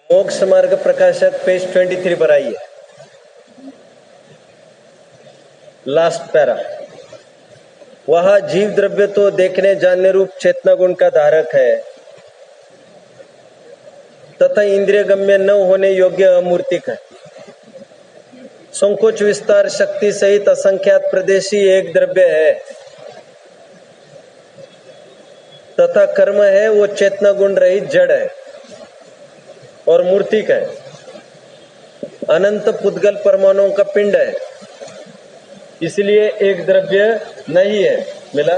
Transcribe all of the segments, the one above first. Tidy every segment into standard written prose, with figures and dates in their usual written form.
मोक्ष मार्ग प्रकाशक पेज 23 पर आइए, लास्ट पैरा। वह जीव द्रव्य तो देखने जानने रूप चेतना गुण का धारक है तथा इंद्रिय गम्य न होने योग्य अमूर्तिक है। संकोच विस्तार शक्ति सहित असंख्यात प्रदेशी एक द्रव्य है तथा कर्म है वो चेतना गुण रहित जड़ है और मूर्तिक है। अनंत पुद्गल परमाणुओं का पिंड है, इसलिए एक द्रव्य नहीं है। मिला?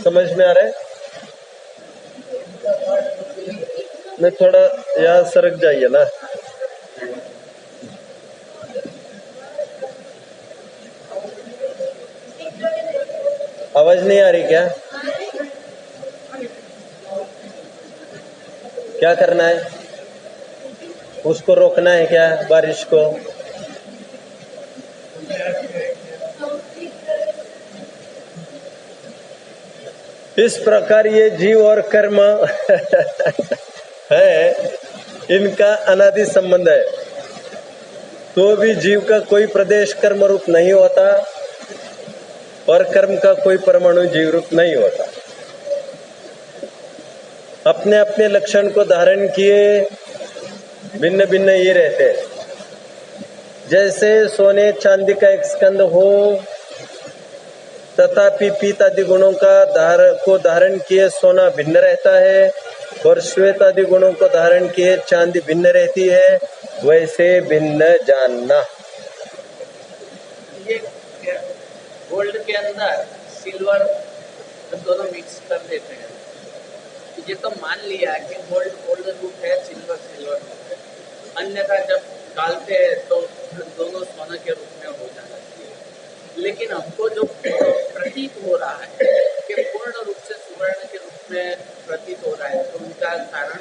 समझ में आ रहा है? मैं थोड़ा यहाँ सरक जाइए ना। आवाज नहीं आ रही क्या? क्या करना है? उसको रोकना है क्या? बारिश को? इस प्रकार ये जीव और कर्म है, इनका अनादि संबंध है। तो भी जीव का कोई प्रदेश कर्म रूप नहीं होता और कर्म का कोई परमाणु जीव रूप नहीं होता। अपने अपने लक्षण को धारण किए भिन्न भिन्न ये रहते हैं। जैसे सोने चांदी का एक स्कंद हो तथापि पीत आदि गुणों को धारण किए सोना भिन्न रहता है और श्वेत आदि गुणों को धारण किए चांदी भिन्न रहती है, वैसे भिन्न जानना। ये गोल्ड के अंदर सिल्वर दोनों मिक्स कर देते हैं। ये तो मान लिया कि गोल्ड रूप है, सिल्वर रूप है। अन्यथा जब डालते हैं तो दोनों सोना के रूप में हो जाना चाहिए। लेकिन हमको जो प्रतीत हो रहा है कि पूर्ण रूप से सुवर्ण के रूप में प्रतीत हो रहा है, तो उनका कारण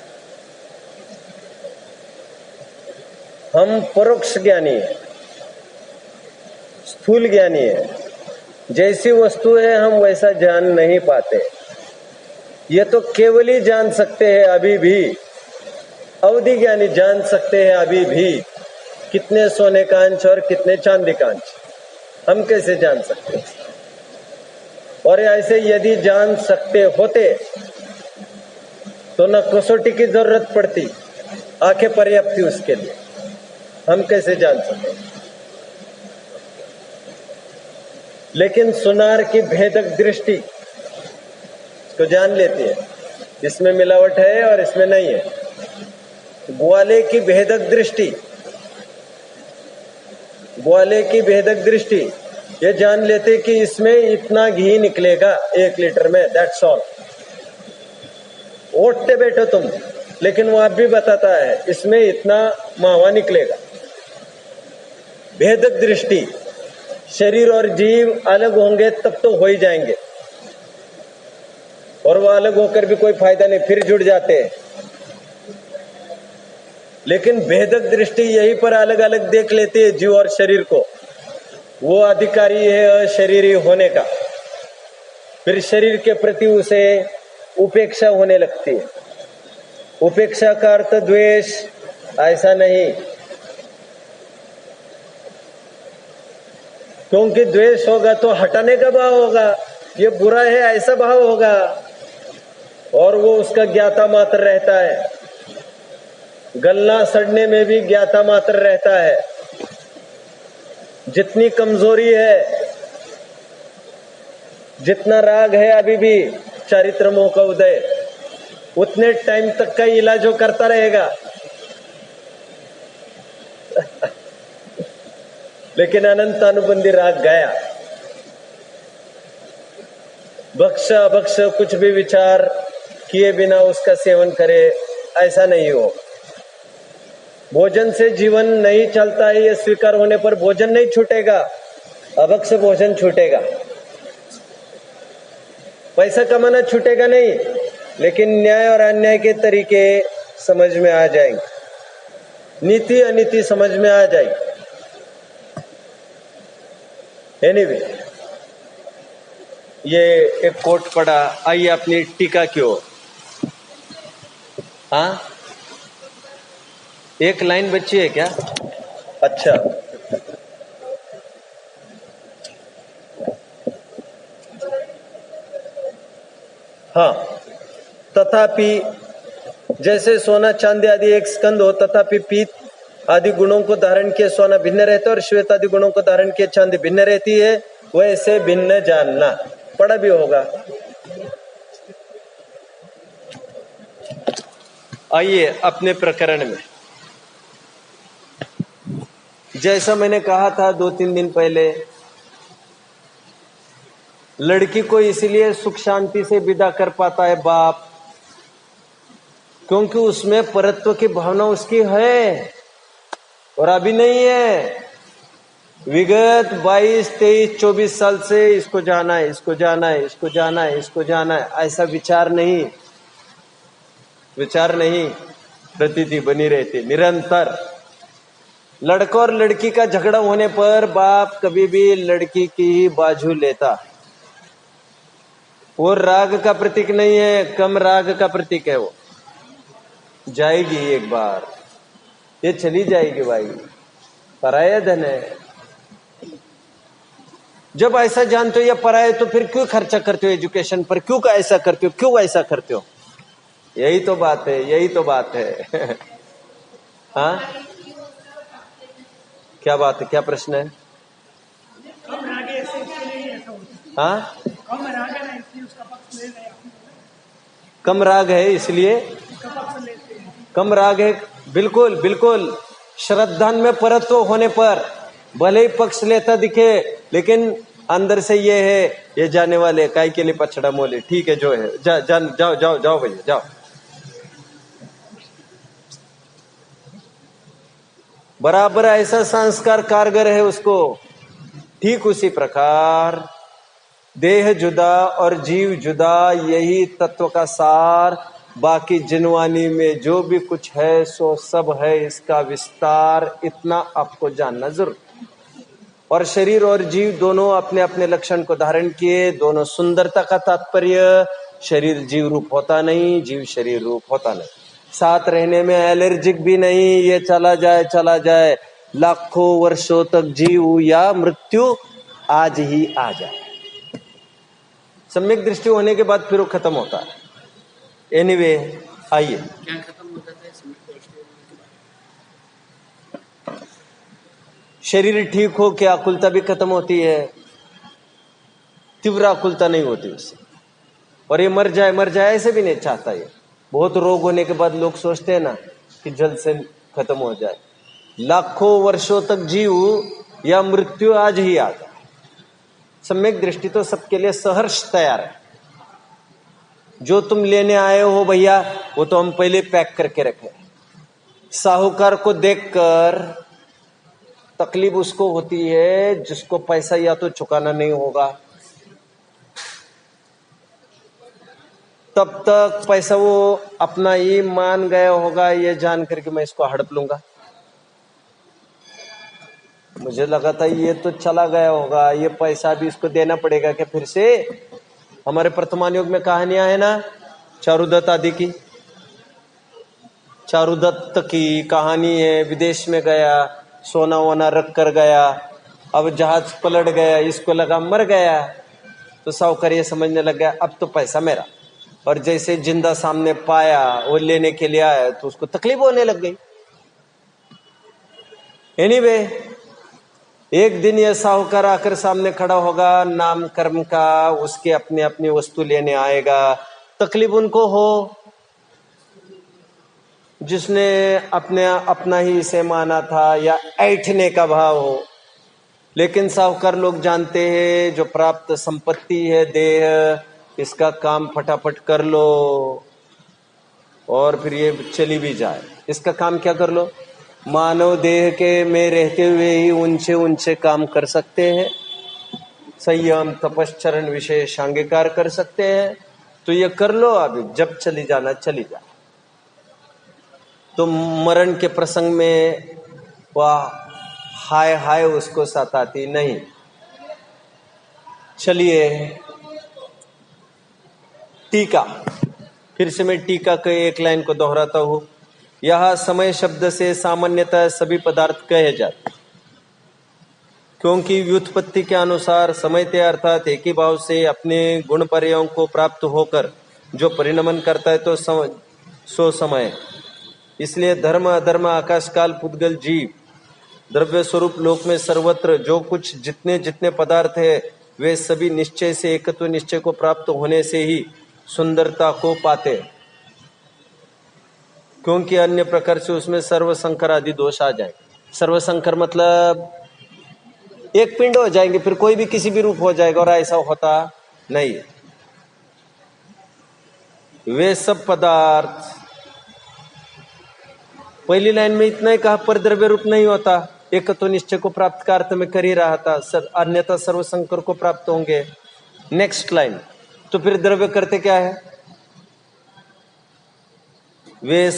हम परोक्ष ज्ञानी है, स्थूल ज्ञानी है। जैसी वस्तु है हम वैसा जान नहीं पाते। ये तो केवल ही जान सकते हैं अभी भी। अवधि ज्ञानी जान सकते हैं अभी भी कितने सोने का अंश और कितने चांदी का अंश। हम कैसे जान सकते? और ऐसे यदि जान सकते होते तो न कसौटी की जरूरत पड़ती, आंखें पर्याप्त थी उसके लिए। हम कैसे जान सकते? लेकिन सुनार की भेदक दृष्टि तो जान लेती है, इसमें मिलावट है और इसमें नहीं है। ग्वाले की भेदक दृष्टि ये जान लेते कि इसमें इतना घी निकलेगा 1 लीटर में, दैट्स ऑल। ओटते बैठो तुम, लेकिन वो आप भी बताता है इसमें इतना मावा निकलेगा। भेदक दृष्टि। शरीर और जीव अलग होंगे तब तो हो ही जाएंगे, और वो अलग होकर भी कोई फायदा नहीं, फिर जुड़ जाते हैं। लेकिन भेदक दृष्टि यहीं पर अलग अलग देख लेती है जीव और शरीर को। वो अधिकारी है अशरीरी होने का, फिर शरीर के प्रति उसे उपेक्षा होने लगती है। उपेक्षा का अर्थ द्वेष ऐसा नहीं, क्योंकि द्वेष होगा तो हटाने का भाव होगा, ये बुरा है ऐसा भाव होगा, और वो उसका ज्ञाता मात्र रहता है। गलना सड़ने में भी ज्ञाता मात्र रहता है। जितनी कमजोरी है, जितना राग है अभी भी चारित्रमों का उदय, उतने टाइम तक का इलाज वो करता रहेगा। लेकिन अनंत अनुबंधी राग गया। भक्ष अभक्ष कुछ भी विचार किए बिना उसका सेवन करे, ऐसा नहीं हो। भोजन से जीवन नहीं चलता है, ये स्वीकार होने पर भोजन नहीं छूटेगा, अभक्ष भोजन छूटेगा। पैसा कमाना छूटेगा नहीं, लेकिन न्याय और अन्याय के तरीके समझ में आ जाएंगे, नीति अनीति समझ में आ जाएगी। एनीवे, ये एक कोट पढ़ा। आइए अपनी टीका की ओर। हाँ, एक लाइन बची है क्या? अच्छा, हाँ। तथापि जैसे सोना चांदी आदि एक स्कंद हो, तथापि पीत आदि गुणों को धारण किए सोना भिन्न रहता है और श्वेत आदि गुणों को धारण किए चांदी भिन्न रहती है, वैसे भिन्न जानना। पढ़ा भी होगा। आइए अपने प्रकरण में। जैसा मैंने कहा था 2-3 दिन पहले, लड़की को इसलिए सुख शांति से विदा कर पाता है बाप, क्योंकि उसमें परत्व की भावना उसकी है और अभी नहीं है। विगत 22, 23, 24 साल से इसको जाना है, इसको जाना है, इसको जाना है, इसको जाना है, ऐसा विचार नहीं प्रतीति बनी रहती निरंतर। लड़का और लड़की का झगड़ा होने पर बाप कभी भी लड़की की ही बाजू लेता। वो राग का प्रतीक नहीं है, कम राग का प्रतीक है। वो जाएगी एक बार, ये चली जाएगी भाई, पराया धन है। जब ऐसा जानते हो या पराया, तो फिर क्यों खर्चा करते हो एजुकेशन पर? क्यों ऐसा करते हो? क्यों ऐसा करते हो? यही तो बात है, यही तो बात है। हाँ, क्या बात है? क्या प्रश्न है? हाँ, कम राग है इसलिए कम राग है। बिल्कुल बिल्कुल। श्रद्धा में परत्व होने पर भले ही पक्ष लेता दिखे, लेकिन अंदर से ये है, ये जाने वाले काय के लिए पछड़ा मोले। ठीक है, जो है जाओ जाओ जाओ भैया जाओ। बराबर ऐसा संस्कार कारगर है उसको। ठीक उसी प्रकार देह जुदा और जीव जुदा, यही तत्व का सार। बाकी जिनवानी में जो भी कुछ है सो सब है इसका विस्तार, इतना आपको जानना जरूर। और शरीर और जीव दोनों अपने अपने लक्षण को धारण किए, दोनों सुंदरता का तात्पर्य। शरीर जीव रूप होता नहीं, जीव शरीर रूप होता नहीं। साथ रहने में एलर्जिक भी नहीं, ये चला जाए, लाखों वर्षों तक जीव या मृत्यु आज ही आ जाए। सम्यक दृष्टि होने के बाद फिर वो खत्म होता है। एनीवे, आइए। क्या खत्म होता है? शरीर ठीक हो के आकुलता भी खत्म होती है, तीव्र आकुलता नहीं होती उससे। और ये मर जाए ऐसे भी नहीं चाहता। ये बहुत रोग होने के बाद लोग सोचते हैं ना कि जल्द से खत्म हो जाए। लाखों वर्षों तक जीव या मृत्यु आज ही आ जाए। सम्यक दृष्टि तो सबके लिए सहर्ष तैयार है। जो तुम लेने आए हो भैया, वो तो हम पहले पैक करके रखे। साहूकार को देखकर तकलीफ उसको होती है जिसको पैसा या तो चुकाना नहीं होगा, तब तक पैसा वो अपना ही मान गया होगा, ये जान करके मैं इसको हड़प लूंगा। मुझे लगा था ये तो चला गया होगा, ये पैसा भी इसको देना पड़ेगा क्या फिर से? हमारे वर्तमान युग में कहानियां है ना, चारुदत्त आदि की। चारुदत्त की कहानी है, विदेश में गया, सोना वोना रख कर गया, अब जहाज पलट गया, इसको लगा मर गया, तो साहूकार ये समझने लग गया अब तो पैसा मेरा। और जैसे जिंदा सामने पाया, वो लेने के लिए आया, तो उसको तकलीफ होने लग गई। एनीवे, एक दिन यह साहूकार आकर सामने खड़ा होगा, नाम कर्म का उसके अपने अपनी वस्तु लेने आएगा। तकलीफ उनको हो जिसने अपना ही इसे माना था, या ऐठने का भाव हो। लेकिन साहूकार लोग जानते हैं जो प्राप्त संपत्ति है देह, इसका काम फटाफट कर लो और फिर ये चली भी जाए। इसका काम क्या कर लो? मानव देह के में रहते हुए ही ऊंचे ऊंचे काम कर सकते हैं, संयम तपश्चरण विशेष अंगीकार कर सकते हैं, तो ये कर लो। अभी जब चली जाना चली जा। तो मरण के प्रसंग में वह हाय हाय उसको सताती नहीं। चलिए, टीका। फिर से मैं टीका के एक लाइन को दोहराता हूं। यह समय शब्द से सामान्यतः सभी पदार्थ कहे जाते, क्योंकि व्युत्पत्ति के अनुसार समयते अर्थात एक ही भाव से अपने गुण पर्यायों को प्राप्त होकर जो परिणमन करता है तो सो समय। इसलिए धर्म अधर्म आकाश काल पुद्गल जीव द्रव्य स्वरूप लोक में सर्वत्र जो कुछ जितने जितने पदार्थ है वे सभी निश्चय से एकत्व निश्चय को प्राप्त होने से ही सुंदरता को पाते, क्योंकि अन्य प्रकार से उसमें सर्वसंकर आदि दोष आ जाए। सर्वसंकर मतलब एक पिंड हो जाएंगे फिर कोई भी किसी भी रूप हो जाएगा, और ऐसा होता नहीं। वे सब पदार्थ, पहली लाइन में इतना ही कहा, पर द्रव्य रूप नहीं होता, एक तो निश्चय को प्राप्त का अर्थ में कर ही रहा था, अन्यथा सर्वसंकर को प्राप्त होंगे। नेक्स्ट लाइन, तो फिर द्रव्य करते क्या है? वे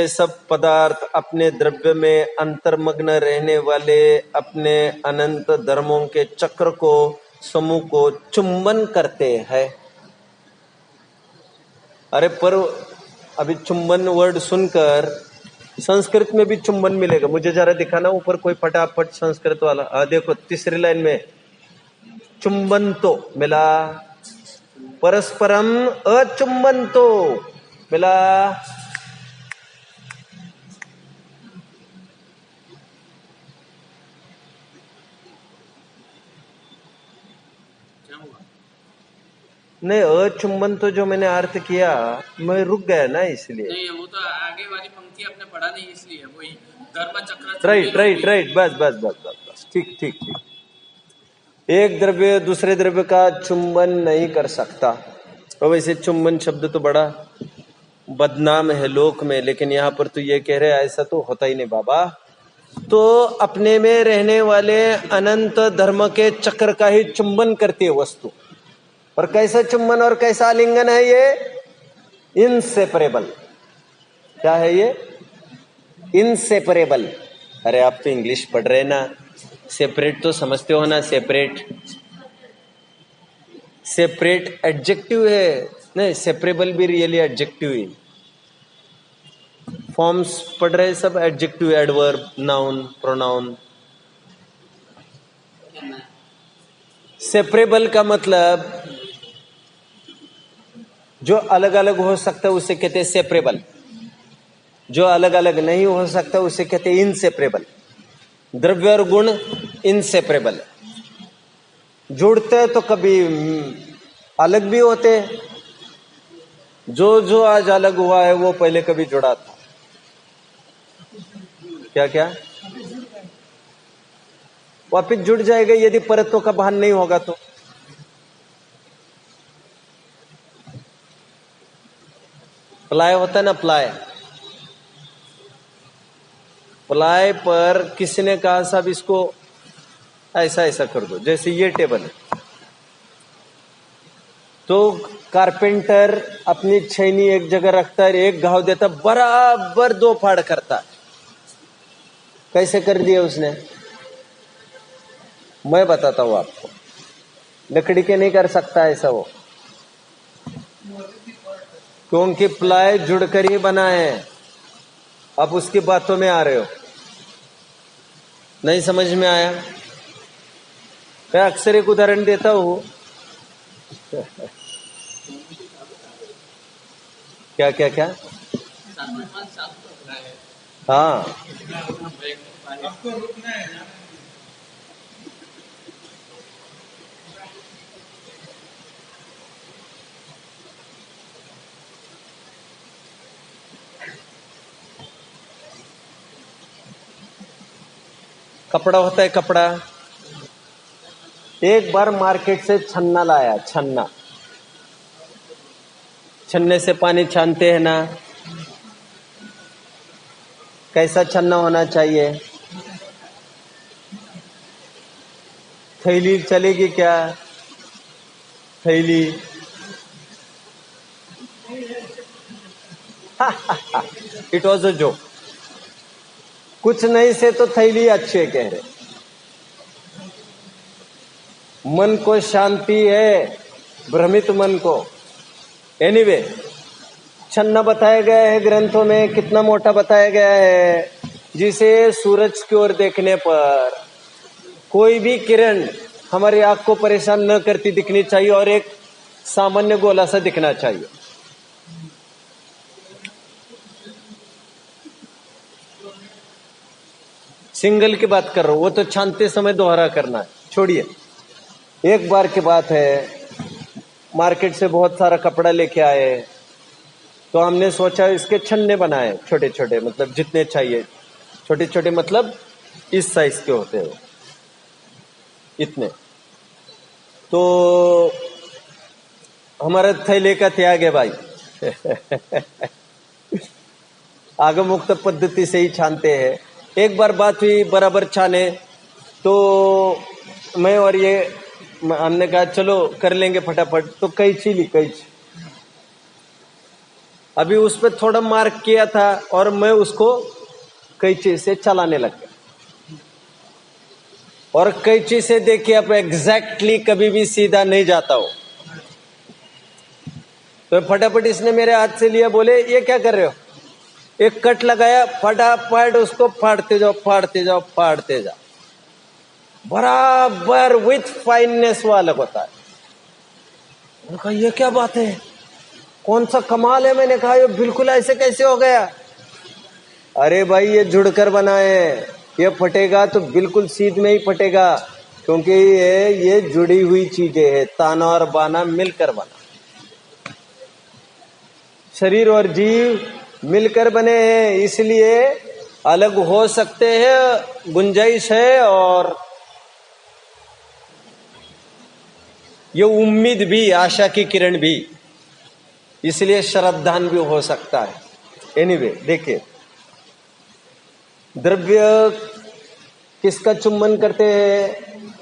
सब पदार्थ अपने द्रव्य में अंतर्मग्न रहने वाले अपने अनंत धर्मों के चक्र को समूह को चुंबन करते हैं। अरे पर अभी चुंबन वर्ड सुनकर संस्कृत में भी चुंबन मिलेगा, मुझे जरा दिखाना ऊपर कोई फटाफट संस्कृत वाला। देखो तीसरी लाइन में चुंबन तो मिला, परस्परम अचुंबन तो मिला। नहीं, अचुंबन तो जो मैंने अर्थ किया मैं रुक गया ना, इसलिए नहीं, वो तो आगे वाली पंक्ति आपने पढ़ा नहीं, इसलिए वही धर्म चक्र। राइट, बस ठीक। एक द्रव्य दूसरे द्रव्य का चुंबन नहीं कर सकता। और वैसे चुंबन शब्द तो बड़ा बदनाम है लोक में, लेकिन यहाँ पर तो ये कह रहे ऐसा तो होता ही नहीं बाबा। तो अपने में रहने वाले अनंत धर्म के चक्र का ही चुंबन करती है वस्तु। और कैसा चुंबन और कैसा आलिंगन है ये? इनसेपरेबल। क्या है ये? इनसेपरेबल। अरे आप तो इंग्लिश पढ़ रहे ना, सेपरेट तो समझते हो ना। सेपरेट एडजेक्टिव है, नहीं सेपरेबल भी रियली एडजेक्टिव है। फॉर्म्स पढ़ रहे सब, adjective, adverb, noun, pronoun. Separable का मतलब जो अलग अलग हो सकता है उसे कहते हैं सेपरेबल, जो अलग अलग नहीं हो सकता उसे कहते हैं इनसेपरेबल। द्रव्य और गुण इनसेपरेबल, जुड़ते तो कभी अलग भी होते। जो आज अलग हुआ है वो पहले कभी जुड़ा था। क्या वापिस जुड़ जाएगा यदि परतों का भान नहीं होगा तो। प्लाय होता है ना, प्लाय पर किसी ने कहा साहब इसको ऐसा कर दो, जैसे ये टेबल है, तो कारपेंटर अपनी छैनी एक जगह रखता है, एक घाव देता, बराबर 2 फाड़ करता। कैसे कर दिया उसने? मैं बताता हूं आपको। लकड़ी के नहीं कर सकता ऐसा वो, क्योंकि प्लाई जुड़कर ही बना है। अब उसकी बातों में आ रहे हो, नहीं समझ में आया? मैं अक्सर एक उदाहरण देता हूं। क्या? हाँ, कपड़ा होता है, कपड़ा। एक बार मार्केट से छन्ना लाया, छन्ने से पानी छानते हैं ना। कैसा छन्ना होना चाहिए? थैली चलेगी क्या? थैली इट वॉज अ जोक। कुछ नहीं से तो थैली अच्छे कह रहे। मन को शांति है, भ्रमित मन को। एनीवे, छन्ना बताया गया है ग्रंथों में, कितना मोटा बताया गया है, जिसे सूरज की ओर देखने पर कोई भी किरण हमारी आंख को परेशान न करती दिखनी चाहिए और एक सामान्य गोला सा दिखना चाहिए। सिंगल की बात कर रहा हूं, वो तो छानते समय दोहरा करना है, छोड़िए। एक बार की बात है, मार्केट से बहुत सारा कपड़ा लेके आए, तो हमने सोचा इसके छन्ने बनाए छोटे छोटे, मतलब जितने चाहिए, छोटे छोटे मतलब इस साइज के होते हैं इतने। तो हमारा थैले का त्याग है भाई आगम मुक्त पद्धति से ही छानते हैं। एक बार बात हुई, बराबर छाने, तो मैं और ये हमने कहा चलो कर लेंगे फटाफट, तो कैंची ली, कैंची। अभी उस पर थोड़ा मार्क किया था और मैं उसको कैंची से चलाने लग गया, और कैंची से देखिए अब एग्जैक्टली कभी भी सीधा नहीं जाता हो। तो फटाफट इसने मेरे हाथ से लिया, बोले ये क्या कर रहे हो, एक कट लगाया, फटाफट उसको फाड़ते जाओ फाड़ते जाओ फाड़ते जाओ, बराबर विथ फाइननेस वो अलग होता है। मैंने कहा ये क्या बात है, कौन सा कमाल है। मैंने कहा ये बिल्कुल ऐसे कैसे हो गया। अरे भाई ये जुड़कर बना है, ये फटेगा तो बिल्कुल सीध में ही फटेगा, क्योंकि ये जुड़ी हुई चीजें है, ताना और बाना मिलकर बना। शरीर और जीव मिलकर बने हैं, इसलिए अलग हो सकते हैं, गुंजाइश है, और ये उम्मीद भी, आशा की किरण भी, इसलिए श्रद्धान भी हो सकता है। एनीवे, देखिए द्रव्य किसका चुंबन करते हैं,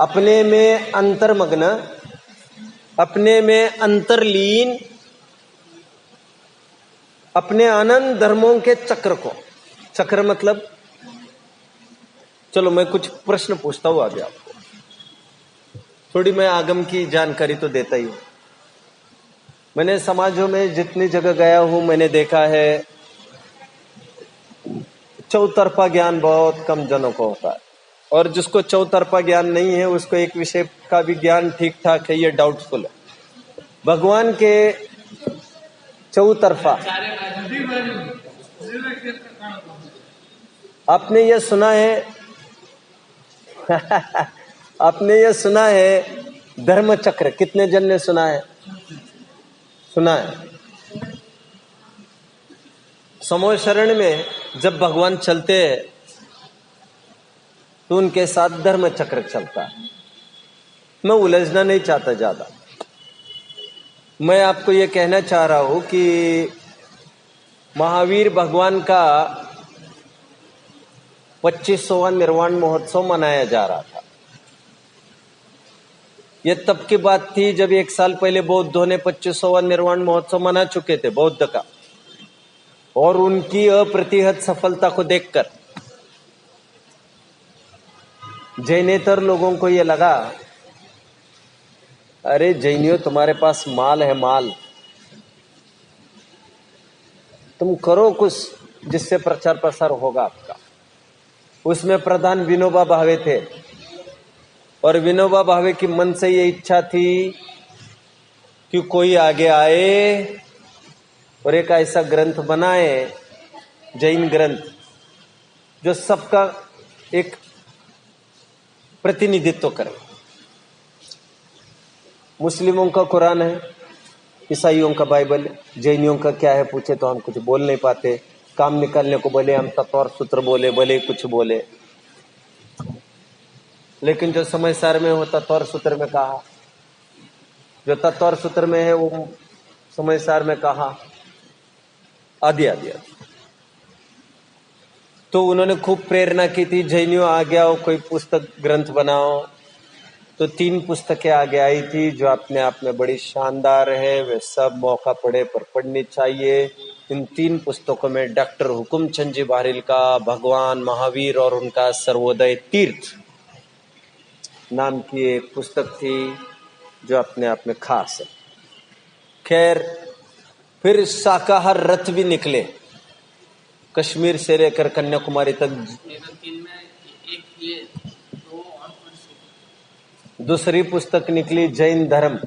अपने में अंतर्मग्न, अपने में अंतर्लीन, अपने अनंत धर्मों के चक्र को। चक्र मतलब, चलो मैं कुछ प्रश्न पूछता हूं आगे आपको, थोड़ी मैं आगम की जानकारी तो देता ही हूं। मैंने समाजों में जितनी जगह गया हूं, मैंने देखा है चौतरफा ज्ञान बहुत कम जनों को होता है, और जिसको चौतरफा ज्ञान नहीं है उसको एक विषय का भी ज्ञान ठीक ठाक है, ये डाउटफुल है। भगवान के चौतरफा, आपने ये सुना है आपने ये सुना है धर्म चक्र, कितने जन ने सुना है? सुना है। समूह शरण में जब भगवान चलते हैं तो उनके साथ धर्म चक्र चलता है। मैं उलझना नहीं चाहता ज्यादा, मैं आपको यह कहना चाह रहा हूं कि महावीर भगवान का 25वां निर्वाण महोत्सव मनाया जा रहा था। यह तब की बात थी जब 1 साल पहले बौद्धों ने 25वां निर्वाण महोत्सव मना चुके थे, बौद्ध का, और उनकी अप्रतिहत सफलता को देखकर जैनेतर लोगों को यह लगा, अरे जैनियों तुम्हारे पास माल है, माल, तुम करो कुछ जिससे प्रचार प्रसार होगा आपका। उसमें प्रधान विनोबा भावे थे, और विनोबा भावे की मन से ये इच्छा थी कि कोई आगे आए और एक ऐसा ग्रंथ बनाए, जैन ग्रंथ, जो सबका एक प्रतिनिधित्व करे। मुस्लिमों का कुरान है, ईसाइयों का बाइबल, जैनियों का क्या है पूछे तो हम कुछ बोल नहीं पाते, काम निकालने को बोले हम तत्व और सूत्र बोले, भले कुछ बोले, लेकिन जो समय सार में हो तत्व और सूत्र में कहा, जो तत्व और सूत्र में है वो समय सार में कहा, आदि आदि। तो उन्होंने खूब प्रेरणा की थी, जैनियों आ गया हो, कोई पुस्तक ग्रंथ बनाओ। तो 3 पुस्तकें आगे आई थी जो अपने आप में बड़ी शानदार है, वे सब मौका पड़े पर पढ़नी चाहिए। इन 3 पुस्तकों में डॉक्टर हुकुमचंद जी बारिल का भगवान महावीर और उनका सर्वोदय तीर्थ नाम की एक पुस्तक थी जो अपने आप में खास है। खैर, फिर शाकाहार रथ भी निकले, कश्मीर से लेकर कन्याकुमारी तक। तीन में एक ये दो और कौन सी? दूसरी पुस्तक निकली जैन धर्म,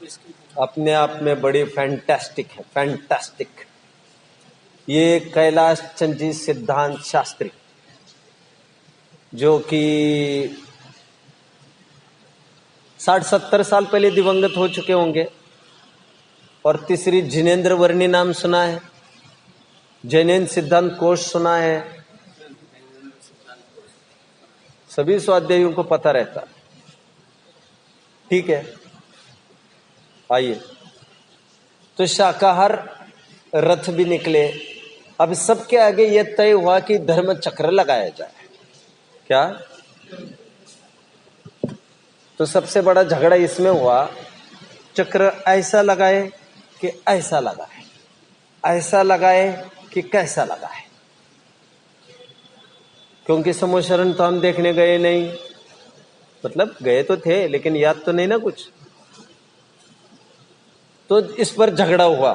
इसकी अपने आप में बड़ी फैंटास्टिक है, फैंटास्टिक। ये कैलाश चंद्र सिद्धांत शास्त्री, जो कि 60-70 साल पहले दिवंगत हो चुके होंगे। और तीसरी जिनेन्द्र वर्णी नाम सुना है, जैन सिद्धांत कोश सुना है, सभी स्वाध्यायियों को पता रहता। ठीक है, आइए। तो शाकाहार रथ भी निकले। अब सबके आगे यह तय हुआ कि धर्म चक्र लगाया जाए। क्या? तो सबसे बड़ा झगड़ा इसमें हुआ, चक्र ऐसा लगाए कि ऐसा लगाए, ऐसा लगाए कि कैसा लगाए। क्योंकि समूह शरण तो हम देखने गए नहीं, मतलब गए तो थे लेकिन याद तो नहीं ना कुछ। तो इस पर झगड़ा हुआ।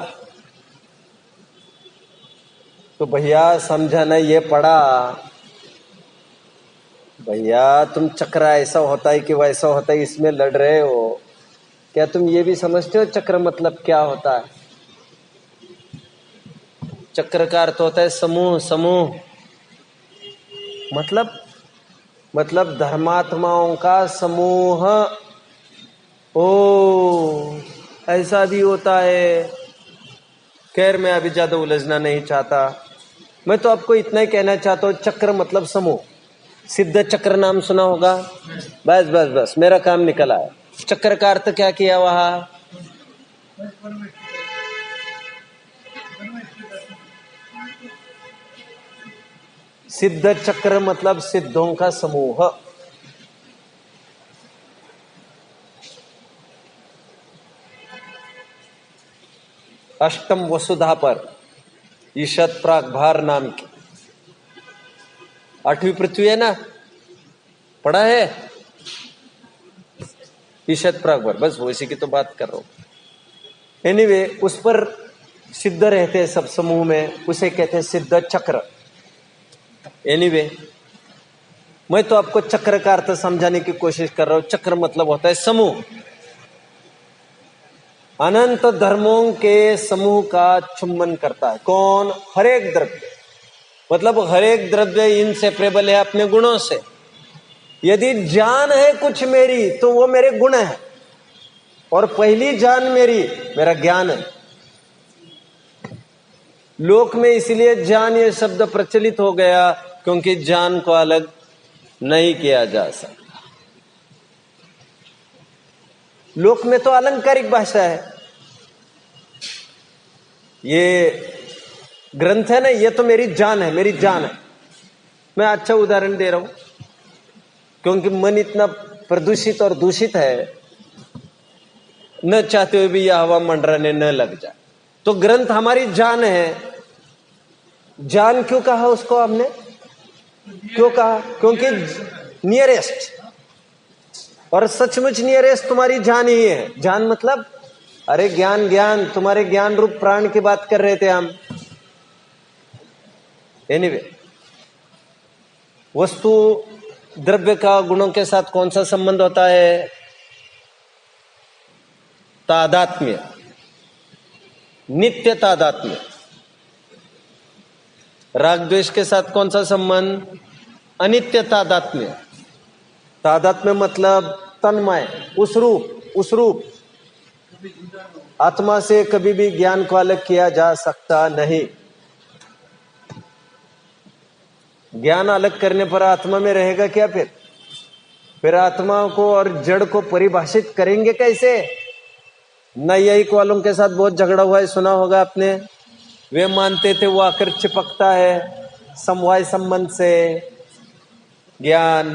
तो भैया समझाना ये पड़ा, भैया तुम चक्र ऐसा होता है कि वैसा होता है, इसमें लड़ रहे हो। क्या तुम ये भी समझते हो चक्र मतलब क्या होता है? चक्र का अर्थ होता है समूह। समूह मतलब धर्मात्माओं का समूह। ओ, ऐसा भी होता है। खैर, मैं अभी ज्यादा उलझना नहीं चाहता। मैं तो आपको इतना ही कहना चाहता हूं, चक्र मतलब समूह। सिद्ध चक्र नाम सुना होगा। बस बस बस, मेरा काम निकला है। चक्र का अर्थ क्या किया वहां? सिद्ध चक्र मतलब सिद्धों का समूह। अष्टम वसुधा पर ईशत प्रागभार नाम की 8वीं पृथ्वी है ना, पढ़ा है ईशत प्रागभार, बस उसी की तो बात कर रहा हूं। एनीवे, उस पर सिद्ध रहते हैं सब समूह में, उसे कहते हैं सिद्ध चक्र। एनीवे, मैं तो आपको चक्र का अर्थ समझाने की कोशिश कर रहा हूं। चक्र मतलब होता है समूह। अनंत धर्मों के समूह का चुम्बन करता है। कौन? हर एक द्रव्य, मतलब हर एक द्रव्य इनसेपरेबल है अपने गुणों से। यदि जान है कुछ मेरी तो वो मेरे गुण है, और पहली जान मेरा ज्ञान है। लोक में इसलिए जान ये शब्द प्रचलित हो गया क्योंकि जान को अलग नहीं किया जा सकता। लोक में तो अलंकारिक भाषा है। ये ग्रंथ है ना, ये तो मेरी जान है, मेरी जान है। मैं अच्छा उदाहरण दे रहा हूं क्योंकि मन इतना प्रदूषित और दूषित है, न चाहते हुए भी यह हवा मंडराने न लग जाए। तो ग्रंथ हमारी जान है। जान क्यों कहा उसको हमने? क्यों कहा? क्योंकि नियरेस्ट, और सचमुच नियरेस्ट तुम्हारी जान ही है। जान मतलब, अरे ज्ञान, ज्ञान, तुम्हारे ज्ञान रूप प्राण की बात कर रहे थे हम। एनीवे, वस्तु द्रव्य का गुणों के साथ कौन सा संबंध होता है? तादात्म्य, नित्य तादात्म्य। राग द्वेष के साथ कौन सा संबंध? अनित्य तादात्म्य। तादात्म्य मतलब तन्मय, उस रूप। आत्मा से कभी भी ज्ञान को अलग किया जा सकता नहीं। ज्ञान अलग करने पर आत्मा में रहेगा क्या? फिर आत्मा को और जड़ को परिभाषित करेंगे कैसे? नैयायिक वालों के साथ बहुत झगड़ा हुआ है, सुना होगा आपने। वे मानते थे वो आकर चिपकता है समवाय संबंध से ज्ञान।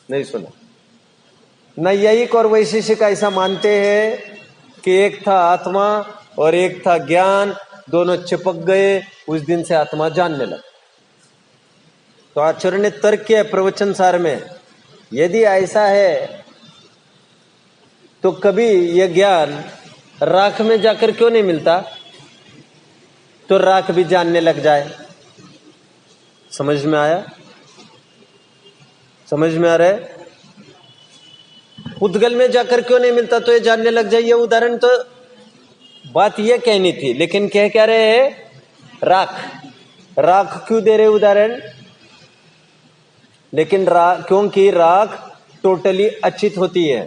नहीं सुना? नैयायिक और वैशेषिक ऐसा मानते हैं कि एक था आत्मा और एक था ज्ञान, दोनों चिपक गए, उस दिन से आत्मा जानने लगा। तो आचार्य ने तर्क किया प्रवचन सार में, यदि ऐसा है तो कभी ये ज्ञान राख में जाकर क्यों नहीं मिलता? तो राख भी जानने लग जाए। समझ में आया? समझ में आ रहा है? उद्गल में जाकर क्यों नहीं मिलता? तो ये जानने लग जाए। ये उदाहरण तो बात ये कहनी थी, लेकिन कह क्या रहे हैं? राख। राख क्यों दे रहे उदाहरण? लेकिन क्योंकि राख टोटली अचित होती है।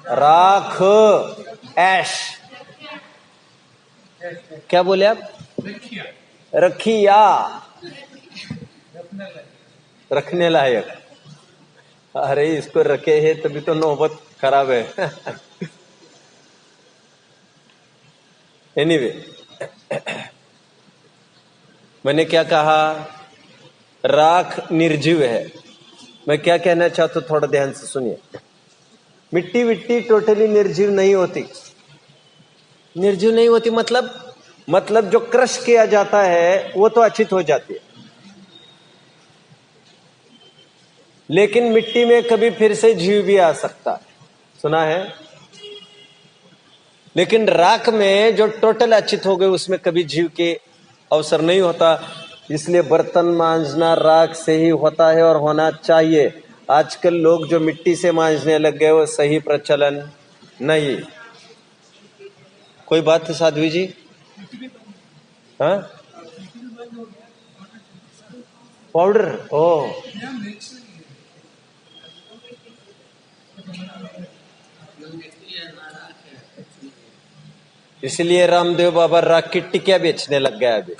राख, ऐश, क्या बोले आप? रखिया, रखने लायक। अरे इसको रखे है तभी तो नौबत खराब है। एनीवे, मैंने क्या कहा? राख निर्जीव है। मैं क्या कहना चाहता हूं, थोड़ा ध्यान से सुनिए। मिट्टी विट्टी टोटली निर्जीव नहीं होती। निर्जीव नहीं होती मतलब जो क्रश किया जाता है वो तो अचित हो जाती है। लेकिन मिट्टी में कभी फिर से जीव भी आ सकता है, सुना है? लेकिन राख में जो टोटल अचित हो गए उसमें कभी जीव के अवसर नहीं होता। इसलिए बर्तन मांजना राख से ही होता है और होना चाहिए। आजकल लोग जो मिट्टी से मांजने लग गए वो सही प्रचलन नहीं। कोई बात है साध्वी जी? हाँ, पाउडर, ओ इसलिए रामदेव बाबा राख की टिकिया बेचने लग गया अभी।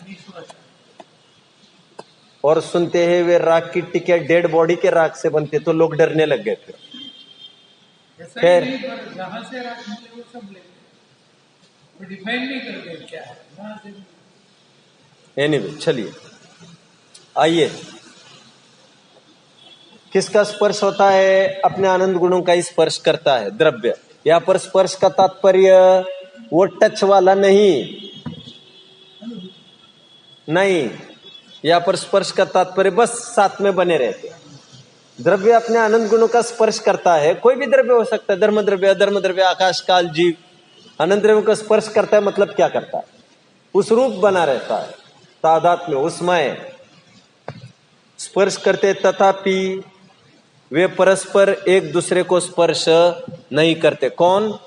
और सुनते हैं वे राख की टिकिया डेड बॉडी के राख से बनते, तो लोग डरने लग गए थे। खैर, जहां से राख मिले वो सब ले, वो डिफाइन नहीं करते क्या है। एनीवे, चलिए आइए। किसका स्पर्श होता है? अपने आनंद गुणों का ही स्पर्श करता है द्रव्य। यहाँ पर स्पर्श का तात्पर्य वो टच वाला नहीं, यहाँ पर स्पर्श का तात्पर्य बस साथ में बने रहते। द्रव्य अपने आनंद गुणों का स्पर्श करता है। कोई भी द्रव्य हो सकता है, धर्म द्रव्य, अधर्म द्रव्य, आकाश काल जीव। आनंद द्रव्य का स्पर्श करता है मतलब क्या करता है? उस रूप बना रहता है, तादात में, उसमें स्पर्श करते, तथापि वे परस्पर एक दूसरे को स्पर्श नहीं करते। कौन?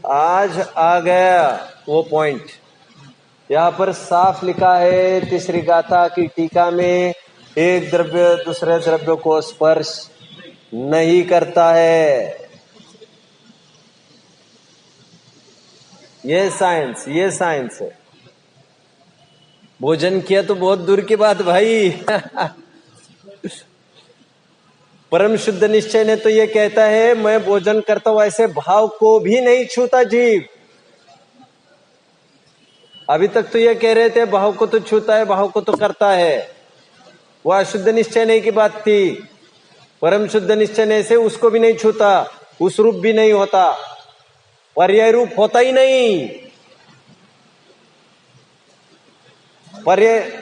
आज आ गया वो पॉइंट। यहाँ पर साफ लिखा है तीसरी गाथा की टीका में, एक द्रव्य दूसरे द्रव्य को स्पर्श नहीं करता है। ये साइंस है। भोजन किया तो बहुत दूर की बात भाई। परम शुद्ध निश्चय ने तो ये कहता है, मैं भोजन करता हूं, ऐसे भाव को भी नहीं छूता जीव। अभी तक तो ये कह रहे थे भाव को तो छूता है, भाव को तो करता है। वह अशुद्ध निश्चय नहीं की बात थी। परम शुद्ध निश्चय ने से उसको भी नहीं छूता, उस रूप भी नहीं होता, पर्याय रूप होता ही नहीं। पर्याय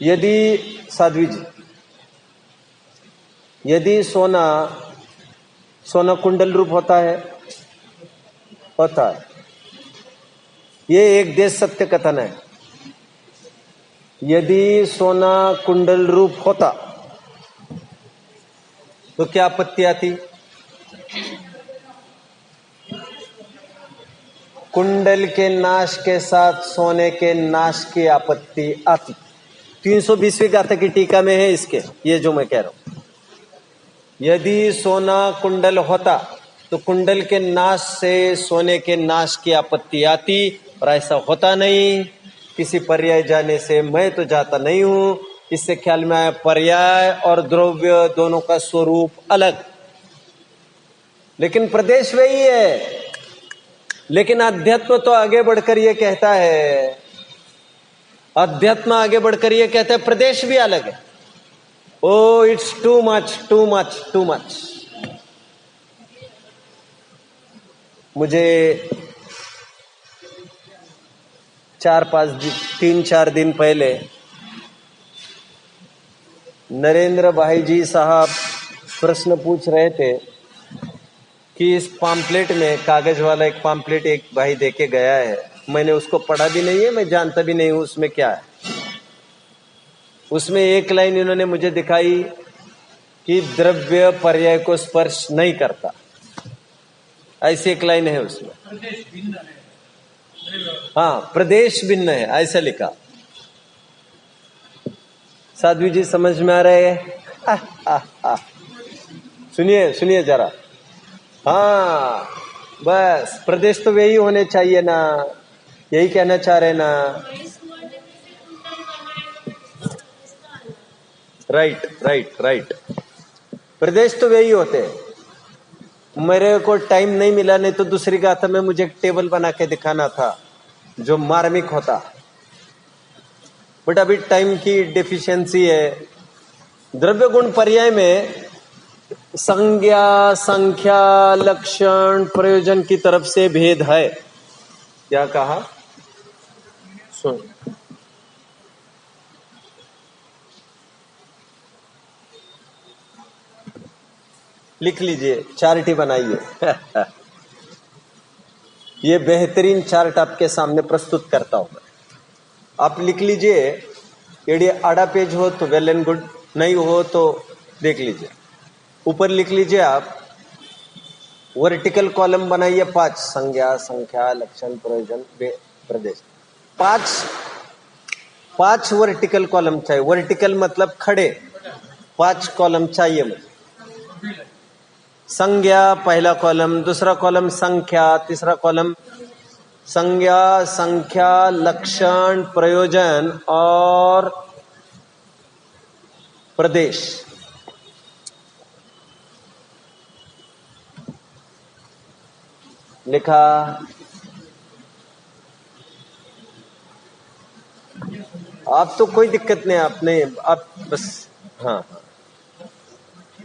यदि साध्वी जी, यदि सोना कुंडल रूप होता है ये एक देश सत्य कथन है। यदि सोना कुंडल रूप होता तो क्या आपत्ति आती? कुंडल के नाश के साथ सोने के नाश की आपत्ति आती। 320वीं गाथा की टीका में है इसके, ये जो मैं कह रहा हूं। यदि सोना कुंडल होता तो कुंडल के नाश से सोने के नाश की आपत्ति आती, और ऐसा होता नहीं। किसी पर्याय जाने से मैं तो जाता नहीं हूं। इससे ख्याल में आया पर्याय और द्रव्य दोनों का स्वरूप अलग, लेकिन प्रदेश वही है। लेकिन अध्यात्म तो आगे बढ़कर ये कहता है, अध्यात्म आगे बढ़कर ये कहता है प्रदेश भी अलग है। Oh it's too much. मुझे 3-4 दिन पहले नरेंद्र भाई जी साहब प्रश्न पूछ रहे थे कि इस पॉम्पलेट में, कागज वाला एक पॉम्पलेट एक भाई देके गया है, मैंने उसको पढ़ा भी नहीं है, मैं जानता भी नहीं हूं उसमें क्या है। उसमें एक लाइन इन्होंने मुझे दिखाई कि द्रव्य पर्याय को स्पर्श नहीं करता, ऐसी एक लाइन है उसमें। प्रदेश भिन्न है। हाँ, प्रदेश भिन्न है ऐसा लिखा। साध्वी जी समझ में आ रहे है? सुनिए सुनिए जरा। हाँ बस, प्रदेश तो वही होने चाहिए ना, यही कहना चाह रहे ना। राइट राइट राइट, प्रदेश तो वही होते हैं। मेरे को टाइम नहीं मिला, नहीं तो दूसरी गाथा में मुझे एक टेबल बना के दिखाना था जो मार्मिक होता, बट अभी टाइम की डेफिशिएंसी है। द्रव्य गुण पर्याय में संज्ञा, संख्या, लक्षण, प्रयोजन की तरफ से भेद है। क्या कहा? सुन, लिख लीजिए, चार्ट ही बनाइए। ये बेहतरीन चार्ट आपके सामने प्रस्तुत करता हूं मैं। आप लिख लीजिए, यदि आड़ा पेज हो तो वेल एंड गुड, नहीं हो तो देख लीजिए। ऊपर लिख लीजिए आप, वर्टिकल कॉलम बनाइए 5, संज्ञा, संख्या, लक्षण, प्रयोजन, प्रदेश। 5 वर्टिकल कॉलम चाहिए। वर्टिकल मतलब खड़े, 5 कॉलम चाहिए मुझे। संज्ञा पहला कॉलम, दूसरा कॉलम संख्या, तीसरा कॉलम संज्ञा, संख्या, लक्षण, प्रयोजन और प्रदेश। लिखा? आप तो कोई दिक्कत नहीं, आपने आप बस। हाँ,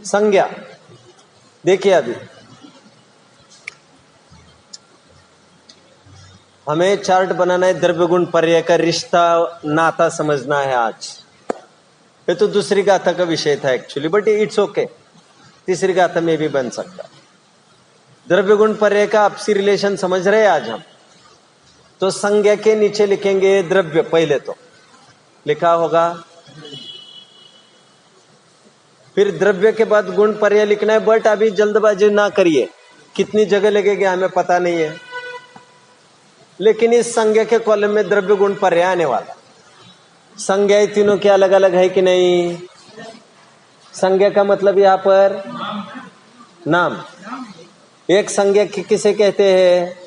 संज्ञा देखिए, अभी हमें चार्ट बनाना है, द्रव्य गुण पर्याय का रिश्ता नाता समझना है आज। ये तो दूसरी गाथा का विषय था एक्चुअली, बट इट्स ओके, तीसरी गाथा में भी बन सकता। द्रव्य गुण पर्याय का आपसी रिलेशन समझ रहे हैं आज हम। तो संज्ञा के नीचे लिखेंगे द्रव्य, पहले तो लिखा होगा, फिर द्रव्य के बाद गुण पर्याय लिखना है। बट अभी जल्दबाजी ना करिए, कितनी जगह लगेगी हमें पता नहीं है, लेकिन इस संज्ञा के कॉलम में द्रव्य गुण पर्याय आने वाला। संज्ञा तीनों के अलग अलग है कि नहीं? संज्ञा का मतलब यहां पर नाम। एक संज्ञा किसे कहते हैं?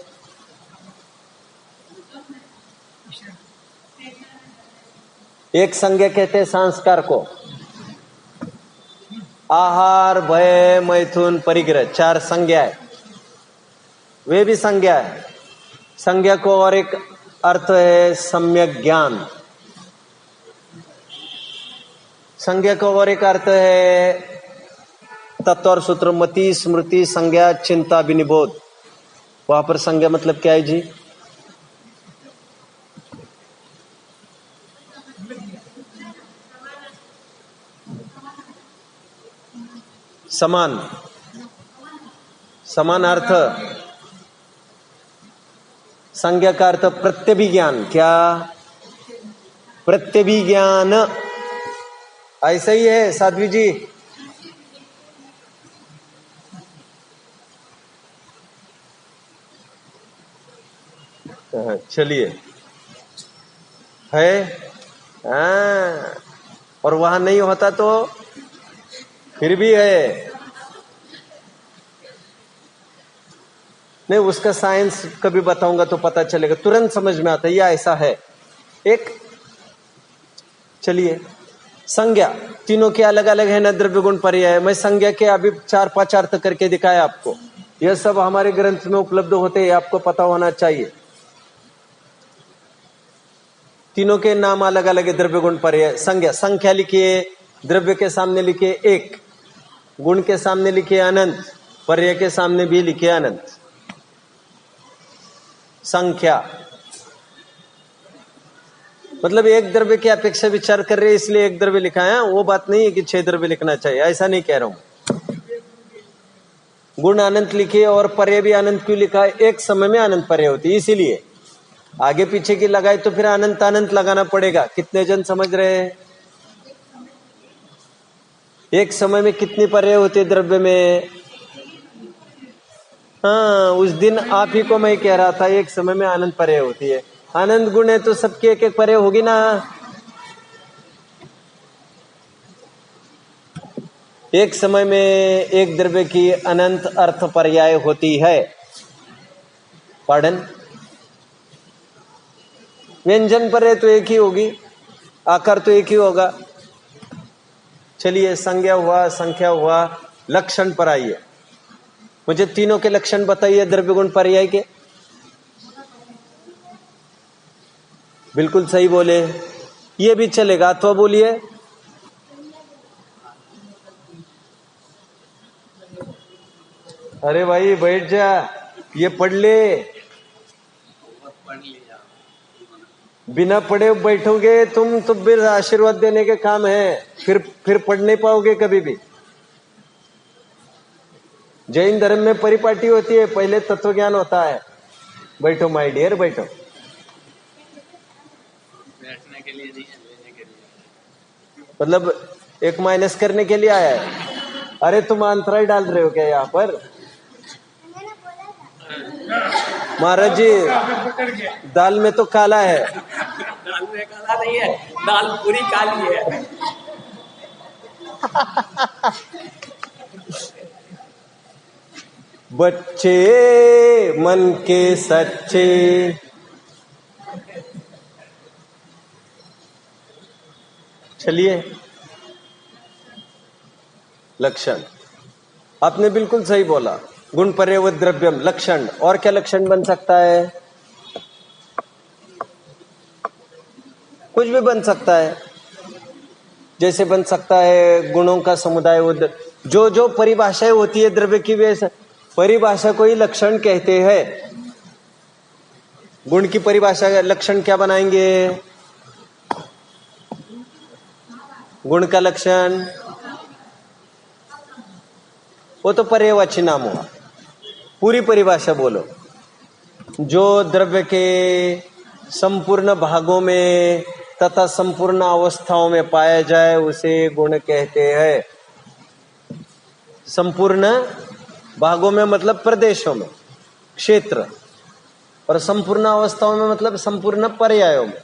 एक संज्ञा कहते हैं संस्कार को। आहार, भय, मैथुन, परिग्रह, 4 संज्ञा है, वे भी संज्ञा है। संज्ञा को और एक अर्थ है सम्यक ज्ञान। संज्ञा को और एक अर्थ है तत्व और सूत्र, मति, स्मृति, संज्ञा, चिंता, विनिबोध। वहां पर संज्ञा मतलब क्या है जी? समान, समान अर्थ। संज्ञा का अर्थ प्रत्यभिज्ञान। क्या? प्रत्यभिज्ञान। ऐसा ही है साध्वी जी? चलिए, है। हाँ, और वहां नहीं होता तो फिर भी है। नहीं, उसका साइंस कभी बताऊंगा तो पता चलेगा, तुरंत समझ में आता है ये ऐसा है। एक, चलिए, संज्ञा तीनों के अलग अलग है ना, द्रव्य गुण पर्याय। मैं संज्ञा के अभी 4-5 अर्थ करके दिखाया आपको। यह सब हमारे ग्रंथ में उपलब्ध होते हैं, आपको पता होना चाहिए। तीनों के नाम अलग अलग है, द्रव्य गुण पर्याय। संज्ञा, संख्या लिखिए, द्रव्य के सामने लिखिए 1, गुण के सामने लिखिए अनंत, पर्याय के सामने भी लिखिए अनंत। संख्या मतलब एक द्रव्य की अपेक्षा विचार कर रहे हैं, इसलिए एक द्रव्य लिखा है। वो बात नहीं है कि 6 द्रव्य लिखना चाहिए, ऐसा नहीं कह रहा हूं। गुण अनंत लिखे और पर्याय भी अनंत क्यों लिखा है? एक समय में अनंत पर्याय होती है, इसीलिए। आगे पीछे की लगाए तो फिर अनंत अनंत लगाना पड़ेगा। कितने जन समझ रहे हैं? एक समय में कितनी पर्याय होती है द्रव्य में? हाँ, उस दिन आप ही को मैं कह रहा था, एक समय में अनंत पर्याय होती है। अनंत गुण है तो सबकी एक एक पर्याय होगी ना। एक समय में एक द्रव्य की अनंत अर्थ पर्याय होती है। पार्डन? व्यंजन पर्याय तो एक ही होगी, आकार तो एक ही होगा। चलिए, संज्ञा हुआ, संख्या हुआ, लक्षण पर आइए। मुझे तीनों के लक्षण बताइए द्रव्य गुण पर्याय के। बिल्कुल सही बोले, ये भी चलेगा। तो बोलिए। अरे भाई बैठ जा, ये पढ़ ले। पढ़ लिया। बिना पढ़े बैठोगे तुम तो फिर आशीर्वाद देने के काम है, फिर पढ़ नहीं पाओगे कभी भी। जैन धर्म में परिपाटी होती है, पहले तत्व ज्ञान होता है। बैठो माय डियर, बैठो। बैठने के लिए नहीं, लेने के लिए। मतलब एक माइनस करने के लिए आया है। अरे तुम अंतराय डाल रहे हो क्या यहाँ पर? महाराज जी, दाल में तो काला है। दाल में काला नहीं है, दाल पूरी काली है। बच्चे मन के सच्चे। चलिए, लक्षण आपने बिल्कुल सही बोला। गुण पर्याय द्रव्यम लक्षण। और क्या लक्षण बन सकता है? कुछ भी बन सकता है। जैसे बन सकता है गुणों का समुदाय। जो जो परिभाषाएं होती है द्रव्य की, वे परिभाषा को ही लक्षण कहते हैं। गुण की परिभाषा लक्षण क्या बनाएंगे? गुण का लक्षण वो तो पर्यायवाची नाम हुआ। पूरी परिभाषा बोलो। जो द्रव्य के संपूर्ण भागों में तथा संपूर्ण अवस्थाओं में पाया जाए उसे गुण कहते हैं। संपूर्ण भागों में मतलब प्रदेशों में, क्षेत्र, और संपूर्ण अवस्थाओं में मतलब संपूर्ण पर्यायों में।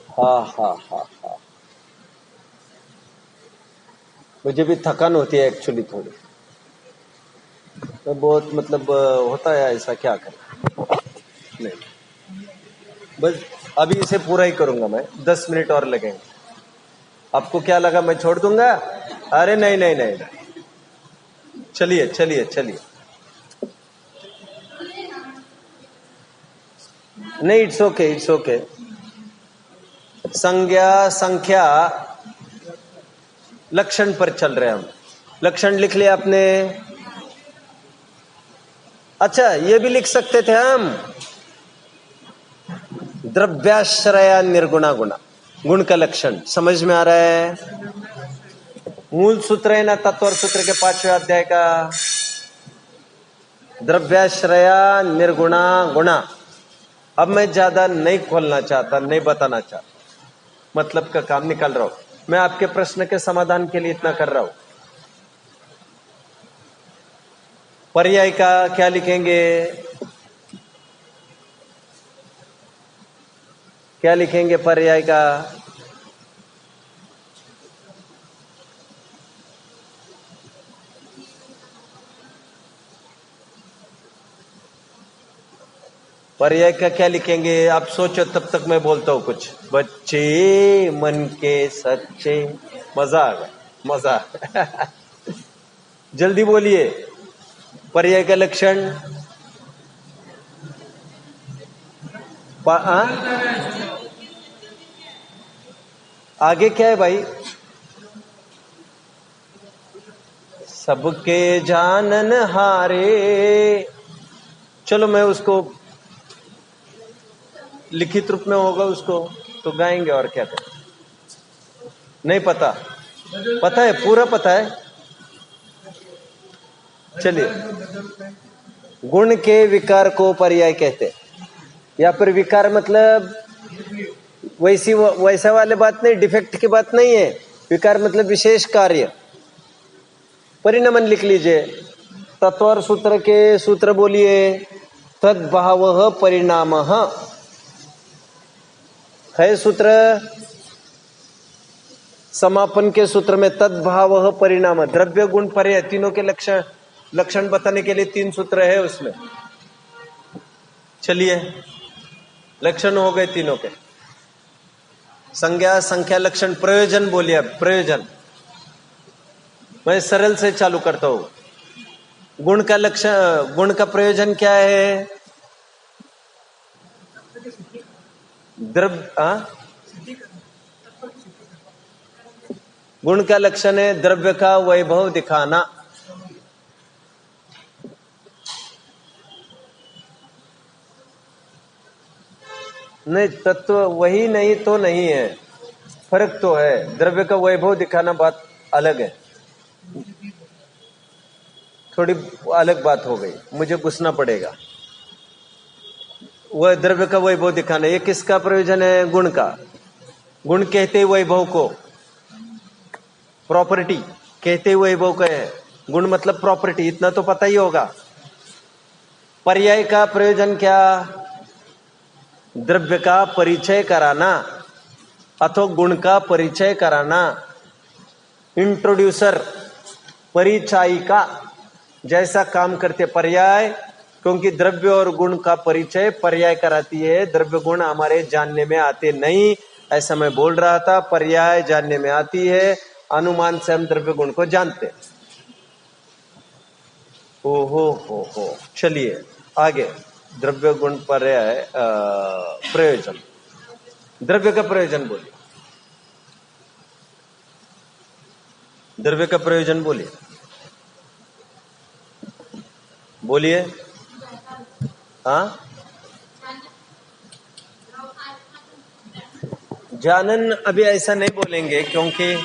हाँ हाँ हाँ हाँ, मुझे भी थकान होती है एक्चुअली थोड़ी, तो बहुत मतलब होता है ऐसा, क्या करें। नहीं, बस अभी इसे पूरा ही करूंगा मैं, 10 मिनट और लगेंगे। आपको क्या लगा मैं छोड़ दूंगा? अरे नहीं नहीं नहीं, नहीं। चलिए चलिए चलिए, नहीं, इट्स ओके इट्स ओके। संज्ञा संख्या लक्षण पर चल रहे हम। लक्षण लिख लिया आपने? अच्छा, ये भी लिख सकते थे हम, द्रव्याश्रया निर्गुणा गुणा। गुण का लक्षण समझ में आ रहा है? मूल सूत्र है ना तत्व और सूत्र के 5वें अध्याय का, द्रव्याश्रया निर्गुणा गुणा। अब मैं ज्यादा नहीं खोलना चाहता, नहीं बताना चाहता, मतलब का काम निकाल रहा हूं। मैं आपके प्रश्न के समाधान के लिए इतना कर रहा हूं। पर्याय का क्या लिखेंगे? क्या लिखेंगे पर्याय का? पर्याय का क्या लिखेंगे? आप सोचो, तब तक मैं बोलता हूं कुछ। बच्चे मन के सच्चे। मजा आ गया, मजा। जल्दी बोलिए। पर्याय का लक्षण आगे क्या है भाई? सबके जानन हारे। चलो मैं उसको लिखित रूप में होगा उसको तो गाएंगे, और क्या करें। नहीं पता, पता है, पूरा पता है। चलिए, गुण के विकार को पर्याय कहते, या फिर विकार मतलब वैसा वाले बात नहीं, डिफेक्ट की बात नहीं है। विकार मतलब विशेष कार्य। परिणमन लिख लीजिए। तत्वर सूत्र के सूत्र बोलिए, तद्भावः परिणामः है सूत्र। समापन के सूत्र में तद्भावः परिणाम, द्रव्य गुण पर्याय तीनों के लक्षण बताने के लिए 3 सूत्र है उसमें। चलिए, लक्षण हो गए तीनों के। संज्ञा, संख्या, लक्षण, प्रयोजन बोलिए। प्रयोजन मैं सरल से चालू करता हूं। गुण का लक्षण, गुण का प्रयोजन क्या है? गुण का लक्षण है द्रव्य का वैभव दिखाना। नहीं, तत्व वही नहीं तो नहीं है, फर्क तो है। द्रव्य का वैभव दिखाना बात अलग है, थोड़ी अलग बात हो गई, मुझे पूछना पड़ेगा। वह द्रव्य का वैभव दिखाना, ये किसका प्रयोजन है? गुण का। गुण कहते वैभव को, प्रॉपर्टी कहते वैभव का है। गुण मतलब प्रॉपर्टी, इतना तो पता ही होगा। पर्याय का प्रयोजन क्या? द्रव्य का परिचय कराना अथवा गुण का परिचय कराना। इंट्रोड्यूसर, परिचायिका जैसा काम करते पर्याय, क्योंकि द्रव्य और गुण का परिचय पर्याय कराती है। द्रव्य गुण हमारे जानने में आते नहीं, ऐसा मैं बोल रहा था। पर्याय जानने में आती है, अनुमान से हम द्रव्य गुण को जानते। हो। चलिए आगे, द्रव्य गुण पर्याय प्रयोजन। द्रव्य का प्रयोजन बोलिए, द्रव्य का प्रयोजन बोलिए, बोलिए। हाँ, जानन अभी ऐसा नहीं बोलेंगे, क्योंकि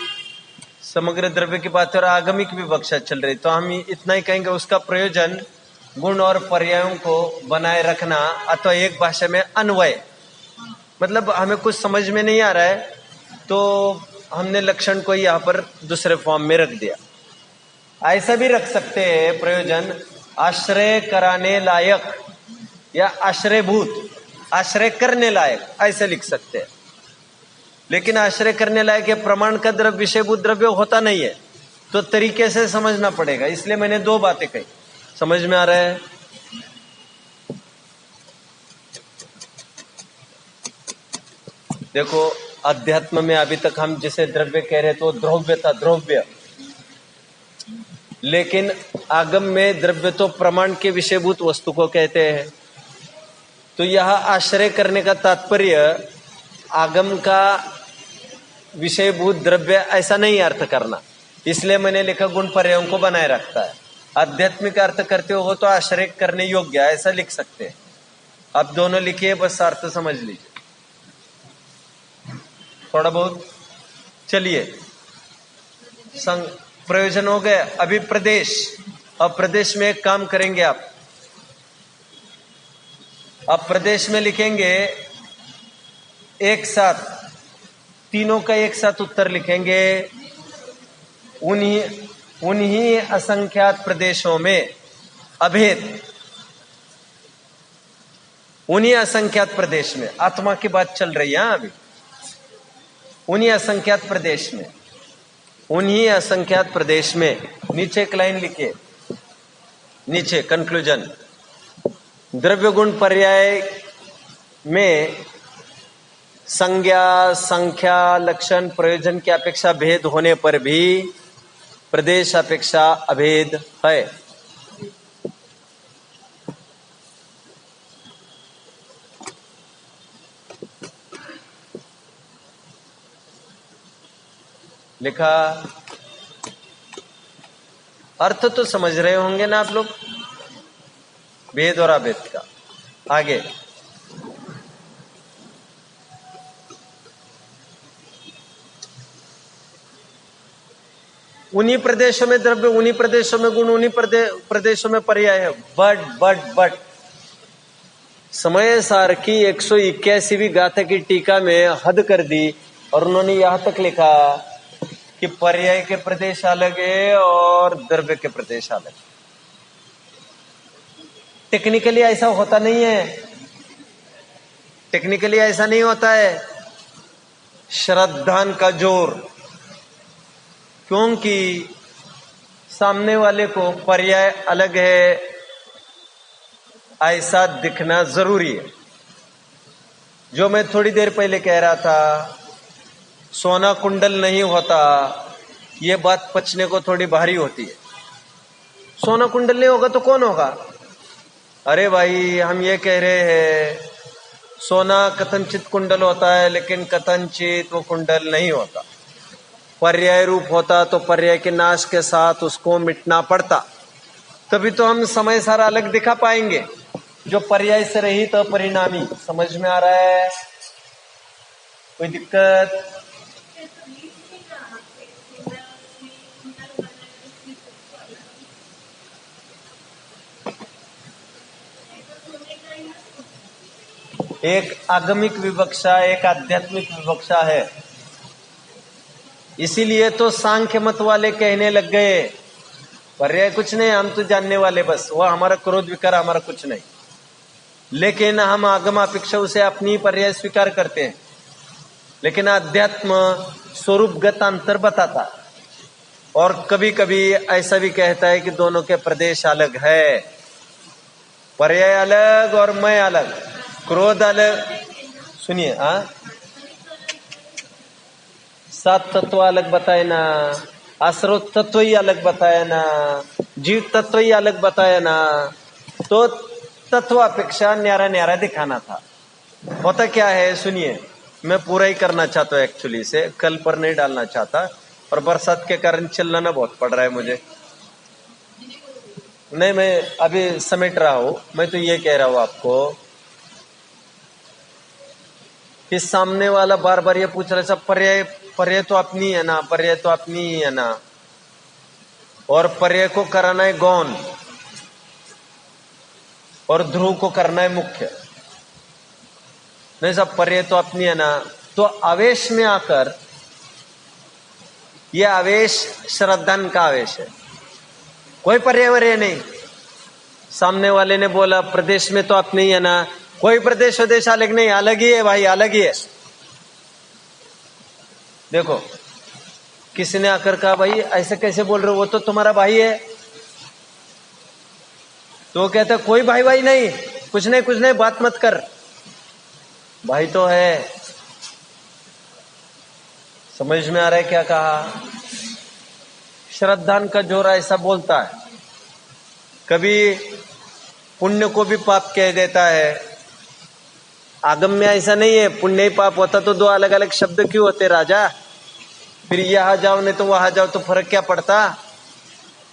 समग्र द्रव्य की बात और आगमिक विवक्षा चल रही, तो हम इतना ही कहेंगे उसका प्रयोजन गुण और पर्यायों को बनाए रखना, अथवा एक भाषा में अन्वय। मतलब हमें कुछ समझ में नहीं आ रहा है तो हमने लक्षण को यहाँ पर दूसरे फॉर्म में रख दिया। ऐसा भी रख सकते हैं प्रयोजन आश्रय कराने लायक या आश्रयभूत, आश्रय करने लायक, ऐसे लिख सकते हैं। लेकिन आश्रय करने लायक ये प्रमाण का द्रव्य विषयभूत द्रव्य होता नहीं है, तो तरीके से समझना पड़ेगा। इसलिए मैंने 2 बातें कही। समझ में आ रहा है? देखो, अध्यात्म में अभी तक हम जिसे द्रव्य कह रहे तो द्रव्य था, द्रव्य। लेकिन आगम में द्रव्य तो प्रमाण के विषयभूत वस्तु को कहते हैं। तो यह आश्रय करने का तात्पर्य आगम का विषयभूत द्रव्य ऐसा नहीं अर्थ करना। इसलिए मैंने लिखा गुण पर्यायों को बनाए रखता है। आध्यात्मिक अर्थ करते हो तो आश्रय करने योग्य, ऐसा लिख सकते हैं। आप दोनों लिखिए, बस अर्थ समझ लीजिए थोड़ा बहुत। चलिए, प्रयोजन हो गए। अभी प्रदेश। अब प्रदेश में एक काम करेंगे आप, अब प्रदेश में लिखेंगे एक साथ, तीनों का एक साथ उत्तर लिखेंगे। उन्हीं असंख्यात प्रदेशों में अभेद, उन्हीं असंख्यात प्रदेश में, आत्मा की बात चल रही है अभी। उन्हीं असंख्यात प्रदेश में, उन्हीं असंख्यात प्रदेश में, नीचे एक लाइन लिखिए, नीचे कंक्लूजन। द्रव्य गुण पर्याय में संज्ञा, संख्या, लक्षण, प्रयोजन की अपेक्षा भेद होने पर भी प्रदेश अपेक्षा अभेद है। लिखा। अर्थ तो समझ रहे होंगे ना आप लोग, भेद और अभेद का। आगे उन्हीं प्रदेशों में द्रव्य, उन्हीं प्रदेशों में गुण, उन्हीं प्रदेशों में पर्याय है। बट समय सार की 181वीं गाथा की टीका में हद कर दी और उन्होंने यहां तक लिखा कि पर्याय के प्रदेश अलग है और द्रव्य के प्रदेश अलग। टेक्निकली ऐसा होता नहीं है, टेक्निकली ऐसा नहीं होता है। श्रद्धान का जोर, क्योंकि सामने वाले को पर्याय अलग है ऐसा दिखना जरूरी है। जो मैं थोड़ी देर पहले कह रहा था, सोना कुंडल नहीं होता, ये बात पचने को थोड़ी भारी होती है। सोना कुंडल नहीं होगा तो कौन होगा? अरे भाई, हम ये कह रहे हैं सोना कथनचित कुंडल होता है, लेकिन कथनचित वो कुंडल नहीं होता। पर्याय रूप होता तो पर्याय के नाश के साथ उसको मिटना पड़ता, तभी तो हम समय सारा अलग दिखा पाएंगे। जो पर्याय से रहित परिणामी, समझ में आ रहा है? कोई दिक्कत? एक आगमिक विवक्षा, एक आध्यात्मिक विवक्षा है। इसीलिए तो सांख्य मत वाले कहने लग गए पर्याय कुछ नहीं, हम तो जानने वाले बस, वह हमारा क्रोध विकार हमारा कुछ नहीं। लेकिन हम आगम अपेक्षा उसे अपनी पर्याय स्वीकार करते हैं। लेकिन अध्यात्म स्वरूपगत अंतर बताता, और कभी कभी ऐसा भी कहता है कि दोनों के प्रदेश अलग है, पर्याय अलग और मैं अलग, क्रोध अलग। सुनिए, सात तत्व अलग बताए ना, आश्रव तत्व ही अलग बताया ना, जीव तत्व ही अलग बताया ना, तो तत्व अपेक्षा न्यारा न्यारा दिखाना था। होता क्या है, सुनिए, मैं पूरा ही करना चाहता हूँ एक्चुअली से, कल पर नहीं डालना चाहता, और बरसात के कारण चिल्लाना बहुत पड़ रहा है मुझे। नहीं, मैं अभी समेट रहा हूं। मैं तो ये कह रहा हूं आपको कि सामने वाला बार बार ये पूछ रहा है, सब पर्याय तो अपनी है ना, पर्याय तो अपनी ही है ना, और पर्याय को कराना है गौण और ध्रुव को करना है मुख्य। नहीं, सब पर्याय तो अपनी है ना, तो आवेश में आकर, यह आवेश श्रद्धान का आवेश है, कोई पर्यावरण नहीं। सामने वाले ने बोला प्रदेश में तो अपनी ही है ना, कोई प्रदेश स्वदेश अलग नहीं, अलग ही है भाई, अलग ही है। देखो, किसी ने आकर कहा भाई ऐसे कैसे बोल रहे हो, वो तो तुम्हारा भाई है। तो कहता कोई भाई भाई नहीं, कुछ नहीं, बात मत कर, भाई तो है। समझ में आ रहा है क्या कहा? श्रद्धान का जोर ऐसा बोलता है, कभी पुण्य को भी पाप कह देता है। आगम में ऐसा नहीं है, पुण्य ही पाप होता तो दो अलग अलग शब्द क्यों होते राजा? फिर यहां जाओ नहीं तो वहां जाओ, तो फर्क क्या पड़ता?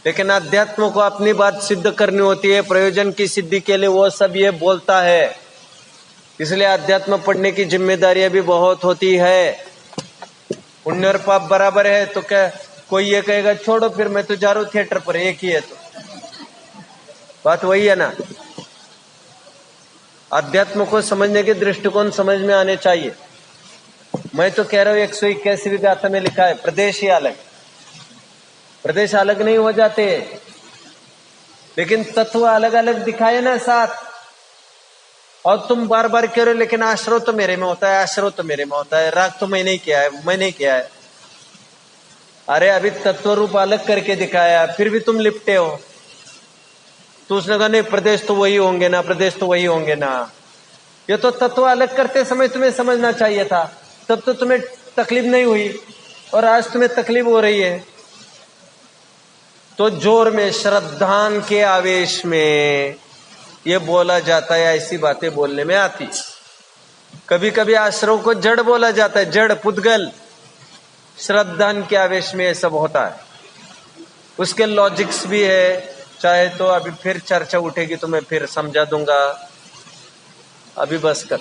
लेकिन अध्यात्म को अपनी बात सिद्ध करनी होती है, प्रयोजन की सिद्धि के लिए वो सब ये बोलता है। इसलिए अध्यात्म पढ़ने की जिम्मेदारियां भी बहुत होती है। पुण्य और पाप बराबर है तो क्या कोई ये कहेगा छोड़ो फिर मैं तो जा रहा हूं थिएटर पर, एक ही है, तो बात वही है ना। अध्यात्म को समझने के दृष्टिकोण समझ में आने चाहिए। मैं तो कह रहा हूं 181वीं गाथा में लिखा है प्रदेश ही अलग, प्रदेश अलग नहीं हो जाते, लेकिन तत्व अलग अलग दिखाए ना साथ। और तुम बार बार कह रहे हो लेकिन आश्रव तो मेरे में होता है, आश्रव तो मेरे में होता है, राग तो मैं नहीं किया है, मैं नहीं किया है। अरे अभी तत्व रूप अलग करके दिखाया, फिर भी तुम लिपटे हो। तो उसने कहा नहीं प्रदेश तो वही होंगे ना, प्रदेश तो वही होंगे ना। ये तो तत्व अलग करते समय तुम्हें समझना चाहिए था, तब तो तुम्हें तकलीफ नहीं हुई, और आज तुम्हें तकलीफ हो रही है। तो जोर में, श्रद्धान के आवेश में ये बोला जाता है, ऐसी बातें बोलने में आती। कभी कभी आश्रव को जड़ बोला जाता है, जड़ पुद्गल। श्रद्धान के आवेश में ये सब होता है, उसके लॉजिक्स भी है। चाहे तो अभी फिर चर्चा उठेगी तो मैं फिर समझा दूंगा, अभी बस कर।